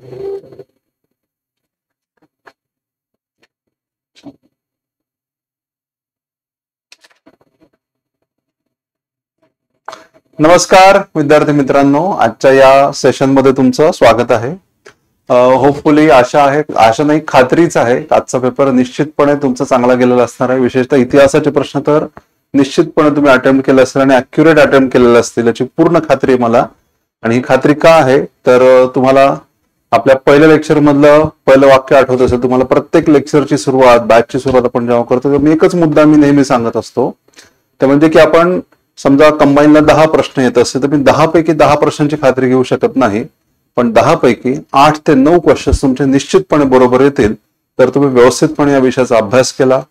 नमस्कार विद्यार्थी मित्रांनो, आजच्या या सेशन मध्ये तुमचं स्वागत आहे. होपफुली आशा नाही खात्रीच आहे आजचा पेपर निश्चितपणे तुमचा चांगला गेलेला असणार आहे. विशेषतः इतिहासाचे प्रश्न तर निश्चितपणे तुम्ही अटेम्प्ट केले असतील आणि ऍक्युरेट अटेम्प्ट केलेले असतील याची पूर्ण खात्री आहे मला. आणि ही खात्री का आहे तर तुम्हाला आपल्या पहिल्या लेक्चर मधलं पहिलं वाक्य आठवत असेल तुम्हाला. प्रत्येक लेक्चरची सुरुवात बॅचची सुरुवात आपण जेव्हा करतो तेव्हा एकच मुद्दा मी नेहमी सांगत असतो, ते म्हणजे की आपण समजा कंबाईनला 10 प्रश्न येत असतील तर मी 10 पैकी 10 प्रश्नांची खात्री घेऊ शकत नाही, पण 10 पैकी 8 ते 9 क्वेश्चन तुमचे निश्चितपणे बरोबर येतील तर तुम्ही व्यवस्थितपणे या विषयाचा अभ्यास केला,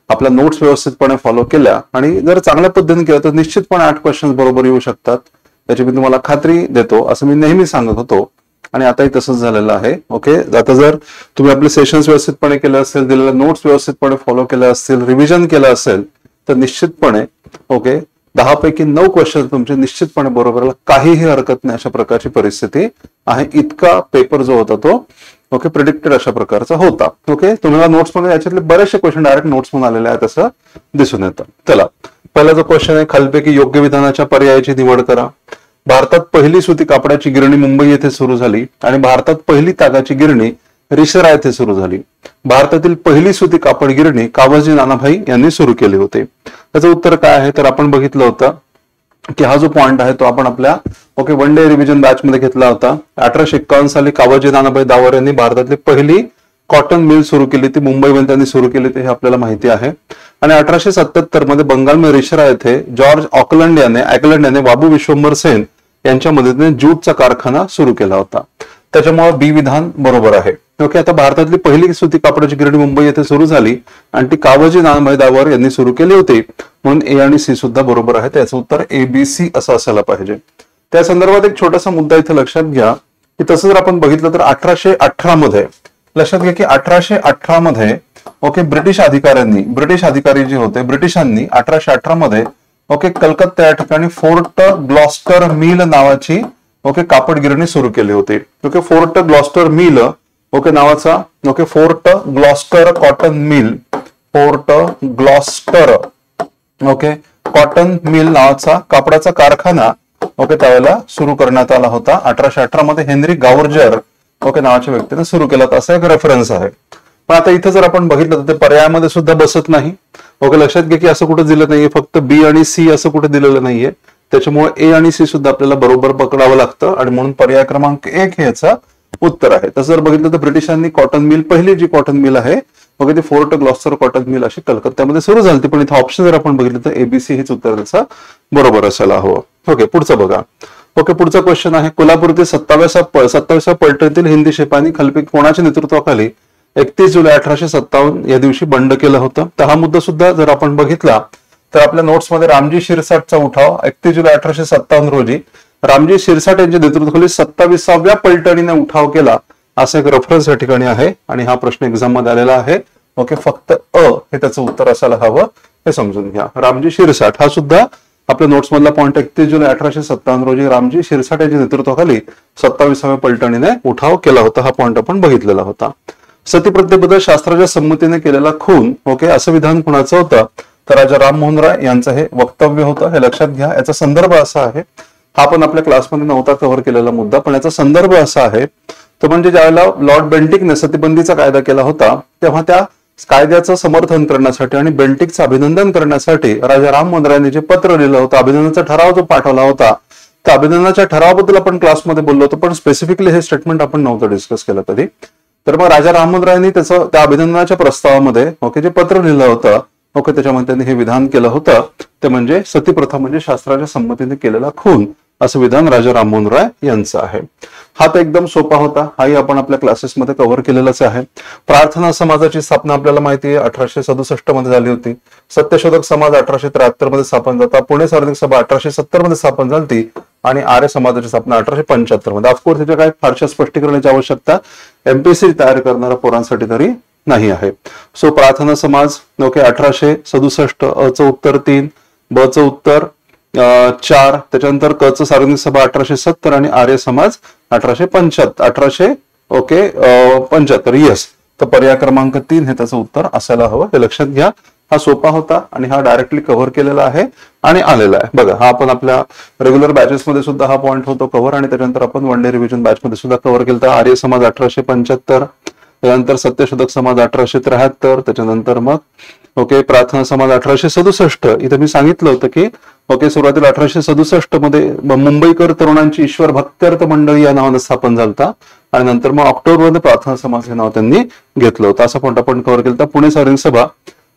आपल्या नोट्स व्यवस्थितपणे फॉलो केल्या आणि जर चांगल्या पद्धतीने केलं तर निश्चितपणे 8 क्वेश्चन बरोबर येऊ शकतात. त्याची मी तुम्हाला खात्री देतो असं मी नेहमी सांगत होतो आणि आताही तसंच झालेलं आहे. ओके, आता जर तुम्ही आपले सेशन्स व्यवस्थितपणे केले असेल, दिलेले नोट्स व्यवस्थितपणे फॉलो केले असतील, रिव्हिजन केलं असेल तर निश्चितपणे 10 पैकी 9 क्वेश्चन तुमचे निश्चितपणे बरोबर, काहीही हरकत नाही अशा प्रकारची परिस्थिती आहे. इतका पेपर जो होता तो प्रिडिक्टेड अशा प्रकारचा होता. तुम्हाला नोट्स मध्ये याच्यातले बरेचसे क्वेश्चन डायरेक्ट नोट्स मध्ये आलेले आहेत असं दिसून येतं. चला, पहिला जो क्वेश्चन आहे, खालीलपैकी योग्य विधानाच्या पर्यायाची निवड करा. भारतात पहिली सुती कापडाची गिरणी मुंबई येथे सुरू झाली आणि भारतात पहिली तागाची गिरणी रिसरा येथे सुरू झाली. भारतातील पहिली सुती कापड गिरणी कावजी नानाभाई यांनी सुरू केली होती. त्याचं उत्तर काय आहे तर आपण बघितलं होतं की हा जो पॉइंट आहे तो आपण आपल्या वन डे रिव्हिजन बॅच मध्ये घेतला होता. 1851 साली कावजी नानाभाई दावर यांनी भारतातली पहिली कॉटन मिल सुरू केली, ती मुंबईमध्ये त्यांनी सुरू केली हे आपल्याला माहिती आहे. आणि 1877 मध्ये बंगालमध्ये रिसरा येथे जॉर्ज ऑकलंड याने बाबू विश्वंभर सेन यांच्या मदतीने ज्यूटचा कारखाना सुरू केला होता. त्याच्यामुळे बी विधान बरोबर आहे. आता भारतातली पहिली सुती कापडाची गिरणी मुंबई येथे सुरू झाली आणि ती कावजी नानाभाई दावर यांनी सुरू केली होती, म्हणून ए आणि सी सुद्धा बरोबर आहे. त्याचं उत्तर ABC असं असायला पाहिजे. त्या संदर्भात एक छोटासा मुद्दा इथे लक्षात घ्या की तसं जर आपण बघितलं तर 1818 मध्ये लक्षात घ्या की 1818 मध्ये ब्रिटिश अधिकारी जे होते ब्रिटिशांनी 1818 मध्ये कलकत्ता या ठिकाणी फोर्ट ग्लॉस्टर मिल नावाची कापड गिरणी सुरू केली होती. फोर्ट ग्लॉस्टर मिल नावाचा fort Gloster cotton mill, fort Gloster cotton mill नावाचा कापडाचा कारखाना त्यावेळेला सुरू करण्यात आला होता. 1818 मध्ये हेनरी गावर्जर नावाच्या व्यक्तीने सुरू केला असा एक रेफरन्स आहे. पण आता इथे जर आपण बघितलं तर ते पर्यायामध्ये सुद्धा बसत नाही. लक्षात घ्या की असं कुठे दिलं नाहीये, फक्त बी आणि सी असं कुठे दिलेलं नाहीये. त्याच्यामुळे ए आणि सी सुद्धा आपल्याला बरोबर पकडावं लागतं आणि म्हणून पर्याय क्रमांक 1 हे याचा उत्तर आहे. तसं जर बघितलं तर ब्रिटिशांनी कॉटन मिल, पहिली जी कॉटन मिल आहे ती फोर्ट ग्लॉस्टर कॉटन मिल अशी कलकत्त्यामध्ये सुरू झाली. पण इथे ऑप्शन जर आपण बघितलं तर ABC हेच उत्तर त्याचं बरोबर असायला हवं. पुढचं बघा. पुढचा क्वेश्चन आहे, कोल्हापूरतील 27व्या पलटणीतील हिंदी शिपायांनी खालीलपैकी कोणाच्या नेतृत्वाखाली 31 जुलै 1857 या दिवशी बंड केलं होतं. तर हा मुद्दा सुद्धा जर आपण बघितला तर आपल्या नोट्समध्ये रामजी शिरसाटचा उठाव 31 जुलै 1857 रोजी रामजी शिरसाट यांच्या नेतृत्वाखाली 27व्या पलटणीने उठाव केला असा एक रेफरन्स या ठिकाणी आहे आणि हा प्रश्न एक्झाम मध्ये आलेला आहे. फक्त हे त्याचं उत्तर असायला हवं हे समजून घ्या. रामजी शिरसाट हा सुद्धा आपल्या नोट्स मधला पॉईंट 31 जुलै 1857 रोजी रामजी शिरसाट यांच्या नेतृत्वाखाली 27व्या पलटणीने उठाव केला होता. हा पॉईंट आपण बघितलेला होता. सतीप्रथेबद्दल शास्त्राच्या संमतीने केलेला खून असं विधान कुणाचं होतं तर राजा राममोहन राय यांचं हे वक्तव्य होतं. हे लक्षात घ्या. याचा संदर्भ असा आहे, हा पण आपल्या क्लासमध्ये नव्हता कव्हर केलेला मुद्दा, पण याचा संदर्भ असा आहे तो म्हणजे ज्यावेळेला लॉर्ड बेंटिकने सतीबंदीचा कायदा केला होता तेव्हा त्या कायद्याचं समर्थन करण्यासाठी आणि बेंटिकचं अभिनंदन करण्यासाठी राजा राममोहन रायांनी जे पत्र लिहिलं होतं, अभिनंदनाचा ठराव जो पाठवला होता, त्या अभिनंदनाच्या ठरावाबद्दल आपण क्लासमध्ये बोललो होतो, पण स्पेसिफिकली हे स्टेटमेंट आपण नव्हतं डिस्कस केलं कधी. तर मग राजा राममोहन रायांनी त्याचं त्या अभिनंदनाच्या प्रस्तावामध्ये जे पत्र लिहिलं होतं त्याच्यामध्ये त्यांनी हे विधान केलं होतं, ते म्हणजे सतीप्रथा म्हणजे शास्त्राच्या संमतीने केलेला खून असं विधान राजा राममोहन राय यांचं आहे. हा तर एकदम सोपा होता, हाही आपण आपल्या क्लासेसमध्ये कव्हर केलेलाच आहे. प्रार्थना समाजाची स्थापना आपल्याला माहिती आहे 1867 मध्ये झाली होती. सत्यशोधक समाज 1873 मध्ये स्थापन झाला. पुणे सार्वजनिक सभा 1870 मध्ये स्थापन झाली आणि आर्य समाजाची स्थापना 1875 मध्ये. ऑफकोर्स त्याच्या काही फारशा स्पष्टीकरणाची आवश्यकता MPSC तयार करणाऱ्या पोरांसाठी तरी नाही आहे. सो प्रार्थना समाज 1867, अ चं उत्तर 3, ब चं उत्तर 4, त्याच्यानंतर क चं सार्वजनिक सभा 1870 आणि आर्य समाज 1875 ओके 75 येस. तर पर्याय क्रमांक 3 हे त्याचं उत्तर असायला हवं, हे लक्षात घ्या. हा सोपा होता आणि हा डायरेक्टली कव्हर केलेला आहे आणि आलेला आहे. बघा हा आपण आपल्या रेग्युलर बॅचेस मध्ये सुद्धा हा पॉईंट होतो कव्हर, आणि त्याच्यानंतर आपण वन डे रिव्हिजन बॅच मध्ये सुद्धा कव्हर केला. आर्य समाज 1875, त्यानंतर सत्यशोधक समाज 1873, त्याच्यानंतर मग ओके प्रार्थना समाज 1867. इथं मी सांगितलं होतं की ओके सुरुवातीला 1867 मध्ये मुंबईकर तरुणांची ईश्वर भक्त्यर्थ मंडळी या नावाने स्थापन झालता, आणि नंतर मग ऑक्टोबरमध्ये प्रार्थना समाज हे नाव त्यांनी घेतलं होतं. असं पॉईंट आपण कव्हर केलं. पुणे सार्वजनिक सभा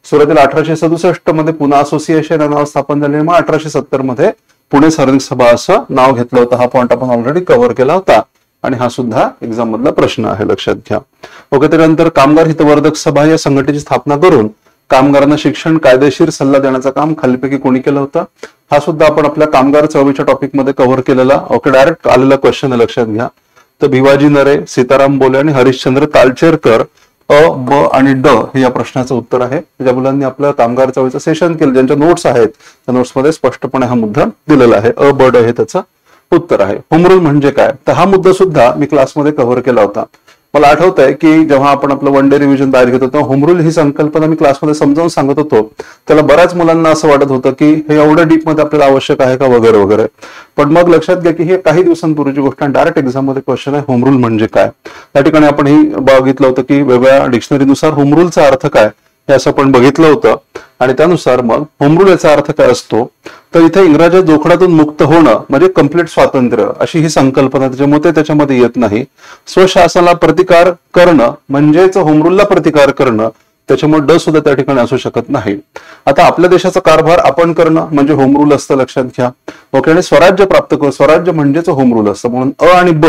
सुरुवातीला 1867 मध्ये पुणे असोसिएशन या नाव स्थापन झाले, मग 1870 मध्ये पुणे सार्वजनिक सभा असं नाव घेतलं होतं. हा पॉईंट आपण ऑलरेडी कव्हर केला होता आणि हा सुद्धा एक्झाम मधला प्रश्न आहे, लक्षात घ्या. ओके त्यानंतर कामगार हितवर्धक सभा या संघटनेची स्थापना करून कामगारांना शिक्षण कायदेशीर सल्ला देण्याचं काम खालीपैकी कोणी केलं होतं. हा सुद्धा आपण आपल्या कामगार चळवळीच्या टॉपिक मध्ये कव्हर केलेला ओके डायरेक्ट आलेला क्वेश्चन आहे, लक्षात घ्या. तर भिवाजी नरे, सीताराम बोले आणि हरिश्चंद्र तालचेरकर अ, ब आणि ड हे या प्रश्नाचं उत्तर आहे. ज्या मुलांनी आपलं कामगार चळवळीचं सेशन केलं, ज्यांच्या नोट्स आहेत त्या नोट्समध्ये स्पष्टपणे हा मुद्दा दिलेला आहे. अ ब ड हे त्याचं उत्तर आहे. होम रूल म्हणजे काय, तर हा मुद्दा सुद्धा मी क्लासमध्ये कव्हर केला होता. मला आठवत आहे की जेव्हा आपण आपलं वन डे रिव्हिजन तयार घेत होतो, होम रूल ही संकल्पना मी क्लासमध्ये समजावून सांगत होतो. त्याला बऱ्याच मुलांना असं वाटत होतं की हे एवढं डीप मध्ये आपल्याला आवश्यक आहे का वगैरे वगैरे. पण मग लक्षात घ्या की हे काही दिवसांपूर्वीची गोष्ट आहे, डायरेक्ट एक्झाम मध्ये क्वेश्चन आहे होम रूल म्हणजे काय. त्या ठिकाणी आपण ही बघितलं होतं की वेगळ्या डिक्शनरीनुसार होम रूलचा अर्थ काय हे असं आपण बघितलं होतं, आणि त्यानुसार मग होम रूल याचा अर्थ काय असतो, तर इथे इंग्रजाच्या जोखडातून मुक्त होणं म्हणजे कंप्लीट स्वातंत्र्य अशी ही संकल्पना, त्याच्यामुळे त्याच्यामध्ये येत नाही. स्वशासनाला प्रतिकार करणं म्हणजेच होम रूलला प्रतिकार करणं, त्याच्यामुळे ड सुद्धा त्या ठिकाणी असू शकत नाही. आता आपल्या देशाचा कारभार आपण करणं म्हणजे होम रूल असतं, लक्षात घ्या. ओके आणि स्वराज्य प्राप्त करणं, स्वराज्य म्हणजेच होम रूल असतं. म्हणून अ आणि ब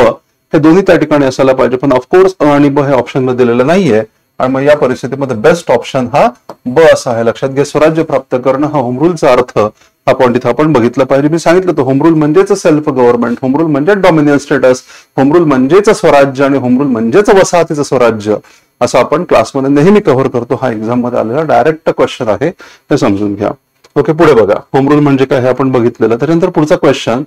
हे दोन्ही त्या ठिकाणी असायला पाहिजे, पण ऑफकोर्स अ आणि ब हे ऑप्शन मध्ये दिलेलं नाहीये, आणि मग या परिस्थितीमध्ये बेस्ट ऑप्शन हा ब असा आहे, लक्षात घ्या. स्वराज्य प्राप्त करणं हा होम रूलचा अर्थ हा पॉईंट इथं आपण बघितलं पाहिजे. मी सांगितलं तर होम रूल म्हणजेच सेल्फ गव्हर्नमेंट, होम रूल म्हणजे डॉमिनियन स्टेटस, होम रूल म्हणजेच स्वराज्य आणि होम रूल म्हणजेच वसाहतीचं स्वराज्य, असं आपण क्लासमध्ये नेहमी कव्हर करतो. हा एक्झाम मध्ये आलेला डायरेक्ट क्वेश्चन आहे, हे समजून घ्या. ओके पुढे बघा होम रूल म्हणजे काय हे आपण बघितलेलं. त्याच्यानंतर पुढचा क्वेश्चन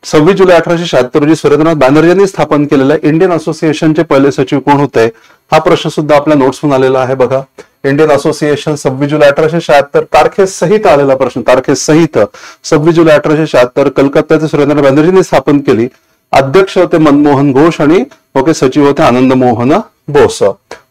26 जुलै 1876 रोजी सुरेंद्रनाथ बॅनर्जींनी स्थापन केलेल्या इंडियन असोसिएशनचे पहिले सचिव कोण होते, हा प्रश्न सुद्धा आपल्या नोट्सहून आलेला आहे. बघा इंडियन असोसिएशन 26 जुलै 1876 तारखेसहित आलेला प्रश्न, तारखेसहित 26 जुलै 1876 कलकत्त्याचे सुरेंद्रनाथ बॅनर्जींनी स्थापन केली. अध्यक्ष होते मनमोहन घोष आणि ओके सचिव होते आनंद मोहन बोस.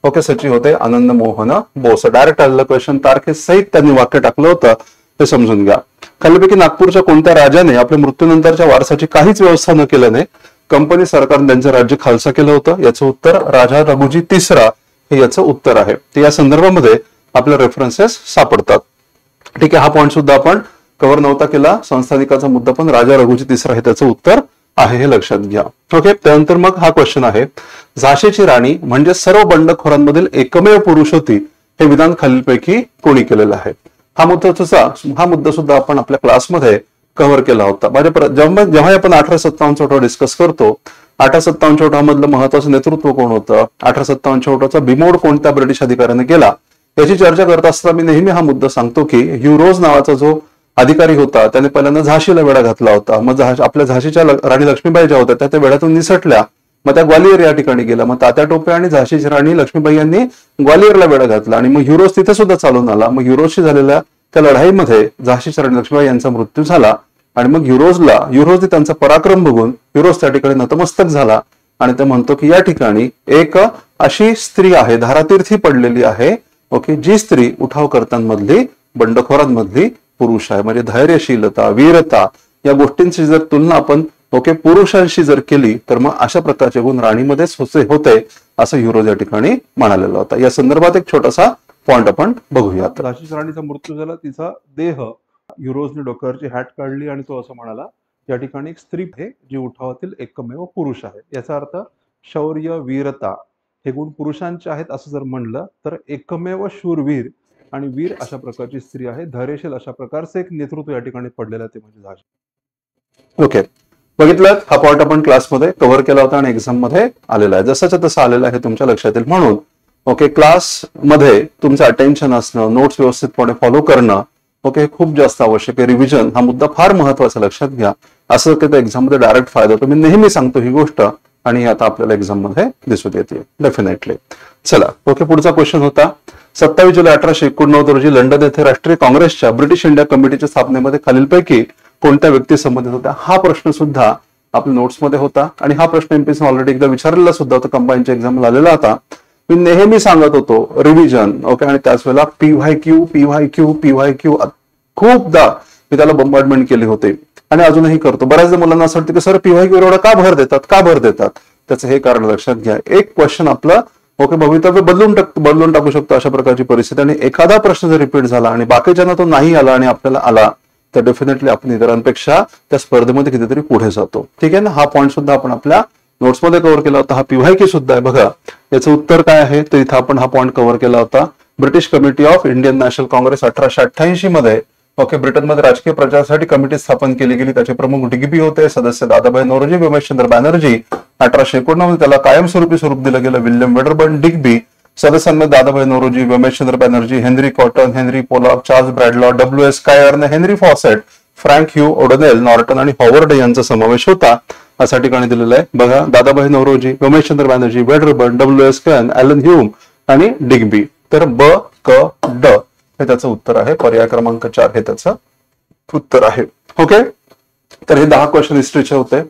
ओके सचिव होते आनंद मोहन बोस. डायरेक्ट आलेलं क्वेश्चन, तारखेसहित त्यांनी वाक्य टाकलं होतं, हे समजून घ्या. खालीपैकी नागपूरच्या कोणत्या राजाने आपल्या मृत्यूनंतरच्या वारसाची काहीच व्यवस्था न केल्याने कंपनी सरकारने त्यांचं राज्य खालसा केलं होतं, याचं उत्तर राजा रघुजी तिसरा हे याचं उत्तर आहे. ते या संदर्भामध्ये आपल्या रेफरन्सेस सापडतात. ठीक आहे, हा पॉईंट सुद्धा आपण कव्हर नव्हता केला. संस्थानिकाचा मुद्दा पण राजा रघुजी तिसरा हे त्याचं उत्तर आहे, हे लक्षात घ्या. ओके त्यानंतर मग हा क्वेश्चन आहे, झाशीची राणी म्हणजे सर्व बंडखोरांमधील एकमेव पुरुष होती हे विधान खालीलपैकी कोणी केलेलं आहे. हा मुद्दा सुद्धा आपण आपल्या क्लासमध्ये कव्हर केला होता. जेव्हा आपण 1857 उठाव डिस्कस करतो, 1857 उठावामधलं महत्वाचं नेतृत्व कोण होतं, 1857 उठावाचा बिमोड कोणत्या ब्रिटिश अधिकाऱ्याने केला, याची चर्चा करत असताना मी नेहमी हा मुद्दा सांगतो की ह्युरोज नावाचा जो अधिकारी होता त्याने पहिल्यांदा झाशीला वेढा घातला होता. मग आपल्या झाशीच्या राणी लक्ष्मीबाई ज्या होत्या त्या वेढ्यातून निसटल्या, मग त्या ग्वालियर या ठिकाणी गेल्या. मग तात्या टोपे आणि झाशीची राणी लक्ष्मीबाई यांनी ग्वालियरला वेढा घातला आणि मग ह्युरोज तिथे सुद्धा चालून आला. मग ह्युरोजशी झालेल्या त्या लढाईमध्ये झाशीची राणी लक्ष्मीबाई यांचा मृत्यू झाला आणि मग ह्युरोजने त्यांचा पराक्रम बघून ह्युरोज त्या ठिकाणी नतमस्तक झाला आणि ते म्हणतो की या ठिकाणी एक अशी स्त्री आहे, धारातीर्थी पडलेली आहे, ओके, जी स्त्री उठावकर्त्यांमधली बंडखोरांमधली पुरुष आहे. म्हणजे धैर्यशीलता, वीरता या गोष्टींची जर तुलना आपण ओके पुरुषांशी जर केली तर मग अशा प्रकारचे गुण राणीमध्येच होते असं ह्युरोज या ठिकाणी म्हणालेला होता. या संदर्भात एक छोटासा पॉइंट आपण बघूयात. झाशीच्या राणीचा मृत्यू झाला, तिचा देह ह्युरोजने डोक्यावरची हॅट काढली आणि तो असं म्हणाला, या ठिकाणी एक स्त्री आहे जी उठावातील एकमेव पुरुष आहे. याचा अर्थ शौर्य, वीरता हे गुण पुरुषांचे आहेत असं जर म्हणलं तर एकमेव शूरवीर आणि वीर अशा प्रकारची स्त्री आहे. धैर्यशील अशा प्रकारचं एक नेतृत्व या ठिकाणी पडलेलं ते म्हणजे झाशी. ओके बघितलं, हा पॉइंट आपण क्लासमध्ये कव्हर केला होता आणि एक्झाम मध्ये आलेला आहे. जसाच्या तसा आलेला आहे तुमच्या लक्षात येईल. म्हणून ओके क्लासमध्ये तुमचं अटेन्शन असणं, नोट्स व्यवस्थितपणे फॉलो करणं ओके खूप जास्त आवश्यक आहे. रिव्हिजन हा मुद्दा फार महत्वाचा, लक्षात घ्या. असं की एक्झाम मध्ये डायरेक्ट फायदा होतो. मी नेहमी सांगतो ही गोष्ट, आणि हे आता आपल्याला एक्झाम मध्ये दिसून येते डेफिनेटली. चला ओके, पुढचा क्वेश्चन होता 27 जुलै 1889 रोजी लंडन येथे राष्ट्रीय काँग्रेसच्या ब्रिटिश इंडिया कमिटीच्या स्थापनेमध्ये खालीलपैकी कोणत्या व्यक्ती संबंधित होत्या. हा प्रश्न सुद्धा आपल्या नोट्समध्ये होता आणि हा प्रश्न एमपीएससी ऑलरेडी एकदा विचारलेला सुद्धा होता, कंबाईनच्या एक्झाम आलेला होता. मी नेहमी सांगत होतो रिव्हिजन ओके, आणि त्याच वेळेला पीवायक्यू खूपदा मी त्याला बंबार्डमेंट केले होते आणि अजूनही करतो. बऱ्याचदा मुलांना असं वाटतं की सर पीवायक्यू एवढा का भर देतात. त्याचं हे कारण लक्षात घ्या. एक क्वेश्चन आपलं ओके भवितव्य बदलून टाकू शकतो अशा प्रकारची परिस्थिती, आणि एखादा प्रश्न जर रिपीट झाला आणि बाकीच्यांना तो नाही आला आणि आपल्याला आला तर डेफिनेटली आपण इतरांपेक्षा त्या स्पर्धेमध्ये कितीतरी पुढे जातो. ठीक आहे ना. हा पॉईंट सुद्धा आपण आपल्या नोट्समध्ये कव्हर केला होता. हा पीवायक्यू सुद्धा आहे बघा. याचं उत्तर काय आहे तर इथं आपण हा पॉईंट कव्हर केला होता. British committee of Indian national Congress 1888 मध्ये ओके ब्रिटनमध्ये राजकीय प्रचारासाठी कमिटी स्थापन केली गेली. त्याचे प्रमुख डिग्बी होते. सदस्य दादाभाई नौरोजी, रमेशचंद्र बॅनर्जी. 1851 मध्ये त्याला कायमस्वरूपी स्वरूप दिलं गेलं. William Wedderburn Digby. सदस्यांमध्ये Dadabhai Naoroji, Rameshchandra Banerjee, Henry Cotton, Henry Pollock, Charles Bradlaugh, W S. Caine, Henry Fawcett, Frank Hugh O'Donnell, Norton आणि हॉवर्ड यांचा समावेश होता. अशा ठिकाणी दिलेला आहे बघा. Dadabhai Naoroji, Rameshchandra Banerjee, Wedderburn, W S. Caine, Allan Hume आणि डिग्बी. तर ब क ड हे त्याचं उत्तर आहे. पर्याय क्रमांक 4 हे त्याचं उत्तर आहे. ओके, तर हे 10 क्वेश्चन हिस्ट्रीचे होते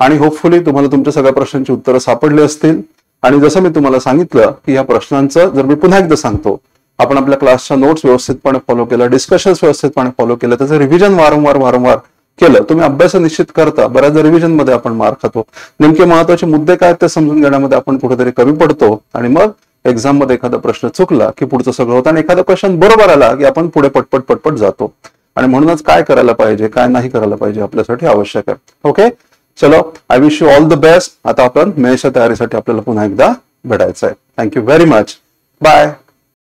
आणि होपफुली तुम्हाला तुमच्या सगळ्या प्रश्नांची उत्तरं सापडली असतील. आणि जसं मी तुम्हाला सांगितलं की या प्रश्नांचं जर मी पुन्हा एकदा सांगतो, आपण आपल्या क्लासच्या नोट्स व्यवस्थितपणे फॉलो केलं, डिस्कशन्स व्यवस्थितपणे फॉलो केलं, त्याचं रिव्हिजन वारंवार केलं, तुम्ही अभ्यास निश्चित करता. बऱ्याचदा रिव्हिजन मध्ये आपण मार खातो. नेमके महत्वाचे मुद्दे काय ते समजून घेण्यामध्ये आपण कुठेतरी कमी पडतो आणि मग एक्झाम मध्ये एखादा प्रश्न चुकला की पुढचं सगळं होतं आणि एखादा क्वेश्चन बरोबर आला की आपण पुढे पटपट जातो. आणि म्हणूनच काय करायला पाहिजे काय नाही करायला पाहिजे आपल्यासाठी आवश्यक आहे. ओके, चलो I wish you all the best. आता आपण मेच्या तयारीसाठी आपल्याला पुन्हा एकदा भेटायचं आहे. Thank you very much. बाय.